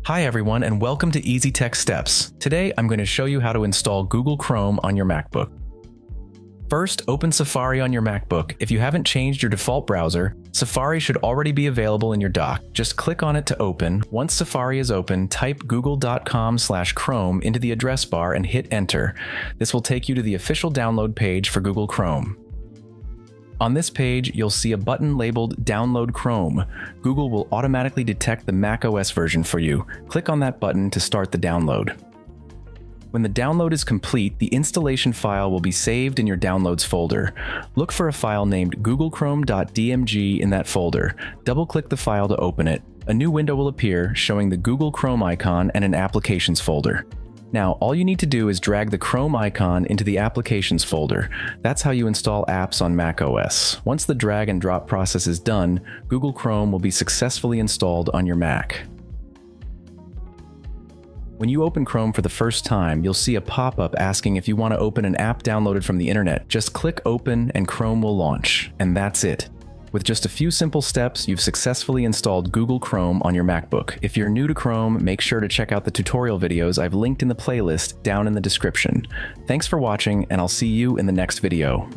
Hi everyone, and welcome to Easy Tech Steps. Today I'm going to show you how to install Google Chrome on your MacBook. First, open Safari on your MacBook. If you haven't changed your default browser, Safari should already be available in your dock. Just click on it to open. Once Safari is open, type google.com/Chrome into the address bar and hit enter. This will take you to the official download page for Google Chrome. On this page, you'll see a button labeled Download Chrome. Google will automatically detect the macOS version for you. Click on that button to start the download. When the download is complete, the installation file will be saved in your Downloads folder. Look for a file named googlechrome.dmg in that folder. Double-click the file to open it. A new window will appear showing the Google Chrome icon and an Applications folder. Now, all you need to do is drag the Chrome icon into the Applications folder. That's how you install apps on macOS. Once the drag and drop process is done, Google Chrome will be successfully installed on your Mac. When you open Chrome for the first time, you'll see a pop-up asking if you want to open an app downloaded from the internet. Just click Open and Chrome will launch, and that's it. With just a few simple steps, you've successfully installed Google Chrome on your MacBook. If you're new to Chrome, make sure to check out the tutorial videos I've linked in the playlist down in the description. Thanks for watching, and I'll see you in the next video.